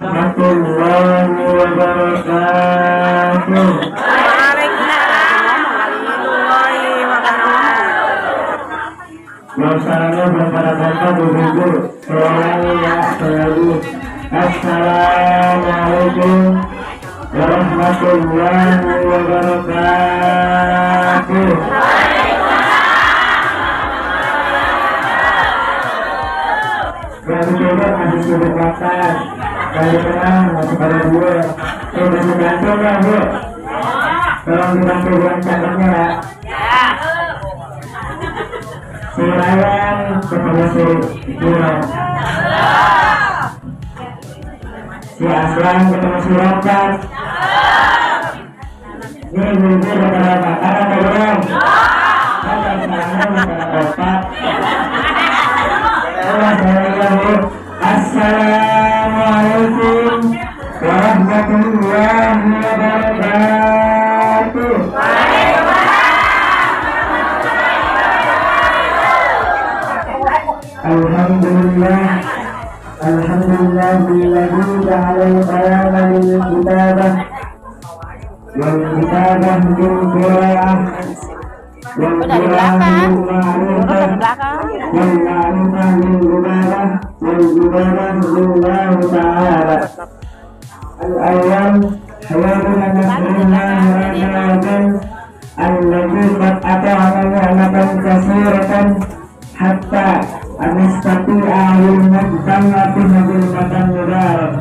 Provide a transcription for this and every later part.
warahmatullahi wabarakatuh. Wassalamualaikum warahmatullahi wabarakatuh. Berarti coba masih sudah makan. Kali tenang, masih pada gue. Masih gantung ya bu. Tolong dibantu buat cakapnya ya. Si Ryan ketemu si Biro. Si Aslan ketemu si Rokat. Ini ibu-ibu udah makan atau belum? Makan sekarang makan opak. Assalamualaikum warahmatullahi wabarakatuh. Alhamdulillah, alhamdulillah billadzi ja'ala al-qiyama lil kitabah wal kitabah bil qira'ah wal qira'ah bil ma'rifah wal ma'rifah bil ibadah wal ibadah lillah ta'ala. Al-awwal hayatuna nasrullah alladzi qad ata'ana ni'matan katsiratan hatta anistati ayyuna tamati hadilmatan mubarak.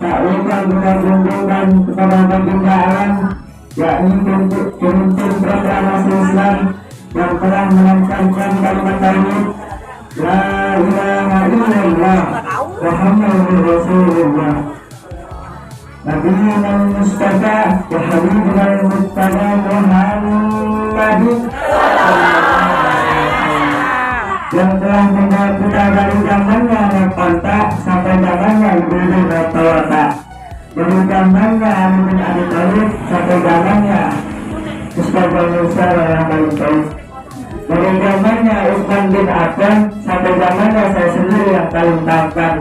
Tak lupa kita kunjungkan kepada baginda alam, yakni pemimpin proklamasi Islam yang telah menekankan kalimat tauhid la ilaha illallah Muhammadur Rasulullah. Nabiyina Mustafa wa habibina Mustafa Muhammadin yang telah membawa kita dari zamannya kontak sampai zamannya Ibrahim Tawata, dari zamannya Ali bin Abi Thalib sampai zamannya Mustafa Musa yang paling tahu, dari zamannya Utsman bin Affan sampai zamannya saya sendiri yang paling tampan,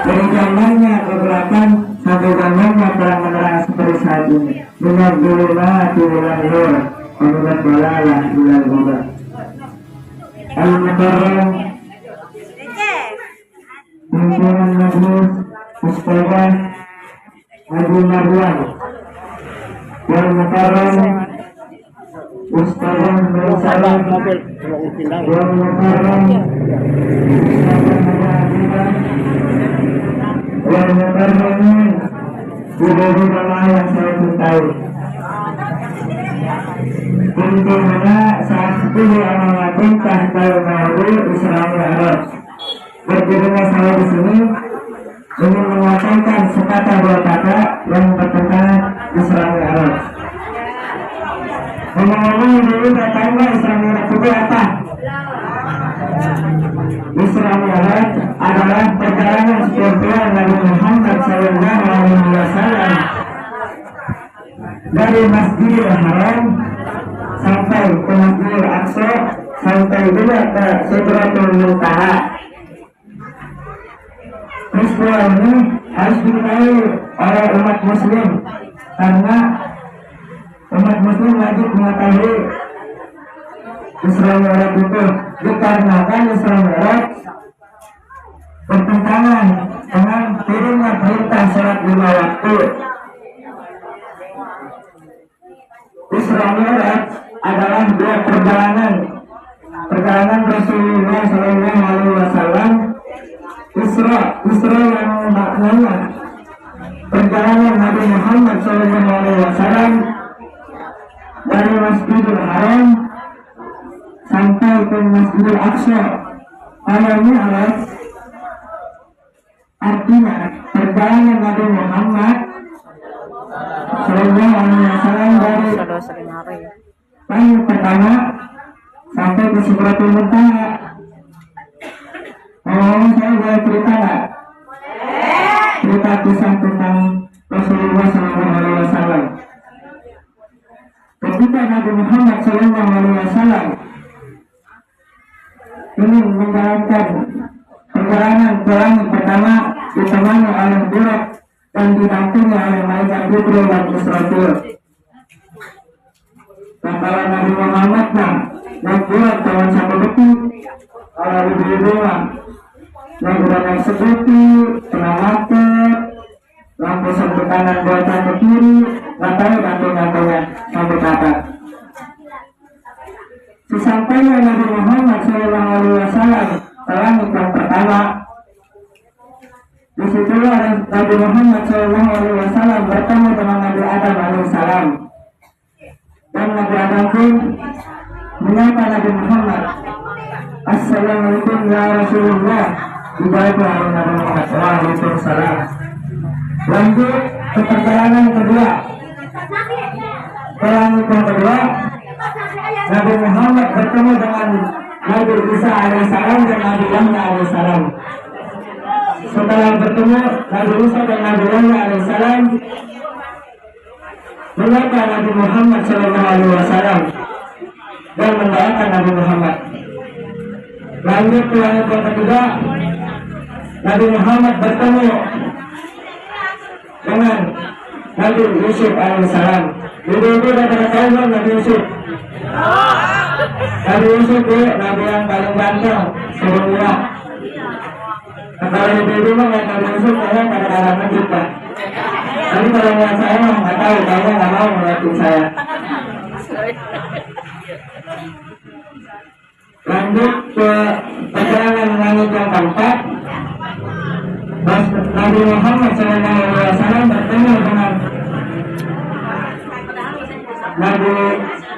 dari zamannya beberapa sampai zamannya terang-menerang seperti saat ini. Minal zulumati ilal nur wa minal dalalah ilal huda. Al-Mukarram pimpinan Majelis Ustazah Haji Marwan, Al-Mukarram Ustazah Maisalah, Al-Mukarram Al-Mukarramin ibu-ibu jamaah yang saya cintai. Intinya saat itu amanatin tahtal ma'ru Isra Mi'raj. Berdirinya saya di sini ingin menyampaikan sekata dua kata yang bertentangan Isra Mi'raj. Ngomong-ngomong dulu katanya Isra Mi'raj itu apa? Isra Mi'raj adalah perjalanan spiritual Nabi Muhammad SAW dari Masjidil Haram sampai ke Masjidil Aqsa, sampai juga ke Sidratul Muntaha. Peristiwa ini harus diketahui oleh umat muslim karena umat muslim wajib mengetahui Isra Mi'raj itu, dikarenakan Isra Mi'raj bertentangan dengan turunnya perintah sholat 5 waktu. Isra Mi'raj adalah dua perjalanan Rasulullah SAW. Isra yang maknanya perjalanan Nabi Muhammad SAW dari Masjidil Haram sampai ke Masjidil Aqsa. Al-Mi'raj artinya perjalanan Nabi Muhammad SAW dari langit pertama sampai ke Sidratul Muntaha. Saya boleh cerita nggak? Cerita kisah tentang Rasulullah SAW. Ketika Nabi Muhammad SAW ingin menjalankan perjalanan ke langit pertama ditemani oleh Buraq dan didampingi oleh malaikat Jibril dan Israfil. Kata Nabi Muhammad yang Buraq dengan satu detik oleh ibu-ibu yang banyak seperti penamata lampu sampai kanan belakang ke kiri matanya gantung-gantungnya sampai ke atas. Sesampainya Nabi Muhammad SAW ke langit yang pertama, disitulah Nabi Muhammad SAW bertemu dengan Nabi Adam AS, dan Nabi Adam pun menyapa Nabi Muhammad, Assalamualaikum ya Rasulullah. Dijawab oleh Nabi Muhammad, Waalaikumsalam. Lanjut ke perjalanan kedua. Perjalanan kedua, Nabi Muhammad bertemu dengan Nabi Isa alaihissalam dan Nabi Yahya alaihissalam. Setelah bertemu Nabi Isa dan Nabi Yahya alaihissalam, menyapa Nabi Muhammad SAW dan mendoakan Nabi Muhammad. Lanjut ke yang ketiga, Nabi Muhammad bertemu dengan Nabi Yusuf alaihissalam. Ibu-ibu dan kawan Nabi Yusuf. Nabi Yusuf itu Nabi yang paling ganteng sedunia. Kalau ibu-ibu melihat Nabi Yusuf kayaknya kadang-kadang ngejut Pak. Tapi kalau melihat saya nggak tahu, kayaknya nggak mau ngeliatin saya. Lanjut ke perjalanan langit yang keempat. Nabi Muhammad SAW bertemu dengan Nabi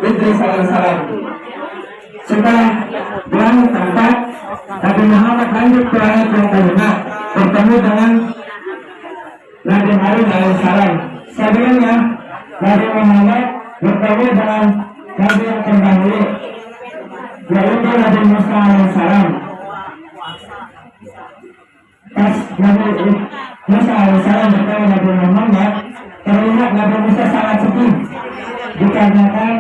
Idris alaihissalam. Setelah langit keempat, Nabi Muhammad lanjut ke langit yang kelima, bertemu dengan Nabi Harun alaihissalam. Sebelumnya Nabi Muhammad bertemu dengan Nabi yang terdahulu, yaitu Nabi Musa alaihissalam. Pas Nabi Musa alaihissalam bertemu Nabi Muhammad, terlihat Nabi Musa sangat sedih dikarenakan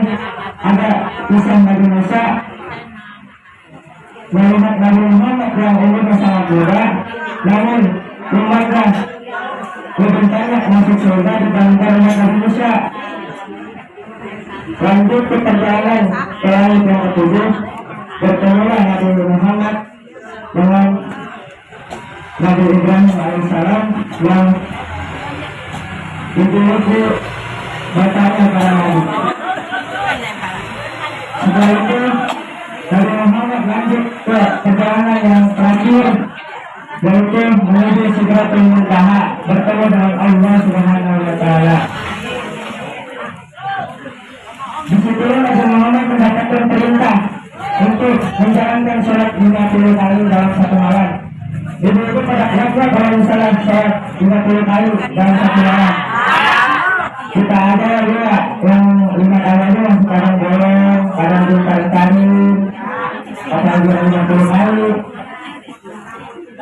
ada kisah Nabi Musa melihat Nabi Muhammad yang umurnya sangat muda, namun umatnya lebih banyak masuk surga dibandingkan Nabi Musa. Lanjut ke perjalanan ke langit yang ketujuh, bertemulah Nabi Muhammad dengan Nabi Ibrahim alaihissalam yang itu bertanya kepada Nabi. Setelah itu Nabi Muhammad lanjut ke perjalanan yang terakhir, yaitu menuju Sidratul Muntaha, bertemu dengan Allah Subhanahu wa Ta'ala. Di situ Nabi Muhammad mendapatkan perintah untuk menjalankan sholat 50 kali dalam satu malam. Ibu-ibu pada kenapa kalau misalnya sholat 50 kali dalam satu malam? Kita ada juga yang 5 kali aja masih kadang bolong, kadang ditarik-tarik, apalagi 50 kali.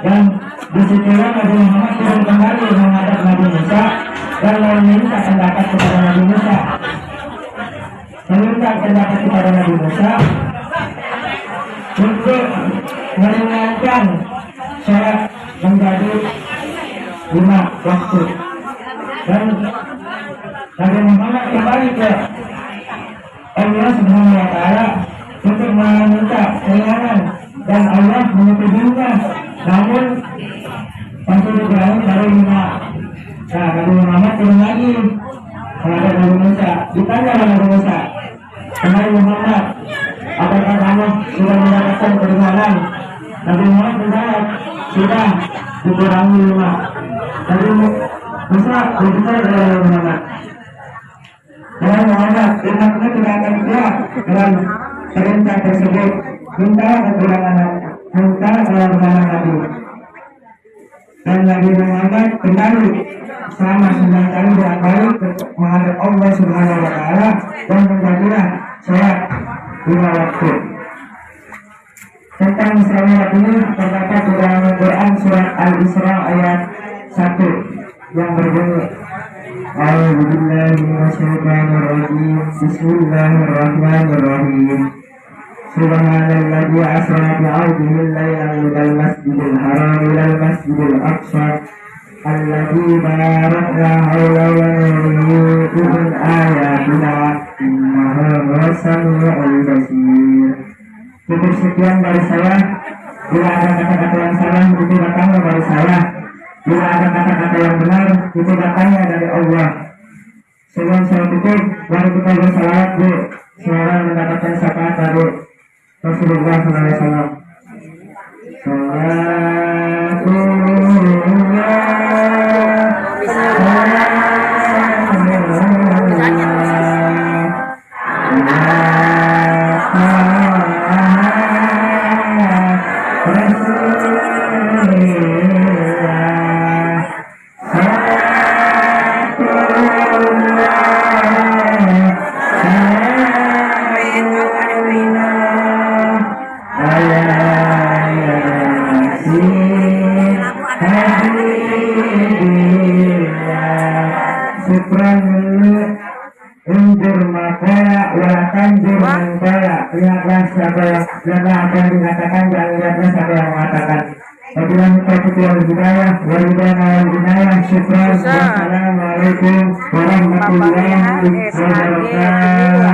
Dan disitulah Nabi Muhammad turun kembali menghadap Nabi Musa dan meminta pendapat kepada Nabi Musa. Meminta pendapat kepada Nabi Musa untuk meringankan sholat menjadi 5 waktu. Dan Nabi Muhammad kembali ke Allah Subhanahu wa Ta'ala untuk meminta keringanan, dan Allah menyetujuinya. Namun Nabi Ibrahim baru 5. Nah, Nabi Muhammad turun lagi menghadap Nabi Musa. Ditanya oleh Nabi Musa, Nabi Muhammad, apakah kamu sudah mendapatkan keringanan? Nabi Muhammad menjawab, sudah, dikurangi 5. Nabi Musa berbicara kepada Nabi Muhammad, Muhammad, umatmu tidak akan kuat dengan perintah tersebut. Minta kekurangan Nabi. Dan Nabi Muhammad kembali selama 9 kali bolak-balik menghadap Allah Subhanahu wa Ta'ala dan menjadilah sholat 5 waktu. Tentang sholat ini terdapat di dalam Al-Quran surat Al-Isra ayat 1 yang berbunyi, A'udzubillahi minasyaitonirrajim. Bismillahirrahmanirrahim. Subhanalladzi asra bi'abdihi al-layla minal masjidil haram ilal masjidil aqsa alladzi barakna hawlahu wa min ayatina innahu samii'un basir. Cukup sekian dari saya. Bila ada kata-kata yang salah, itu datangnya dari saya. Bila ada kata-kata yang benar, itu datangnya dari Allah. Sebelum saya tutup, mari kita bersalawat bu, semoga mendapatkan syafaat dari Rasulullah SAW. Lihatlah apa yang dikatakan dan lihatlah siapa yang mengatakan. Wabillahi taufiq wal hidayah. Wassalamualaikum warahmatullahi wabarakatuh.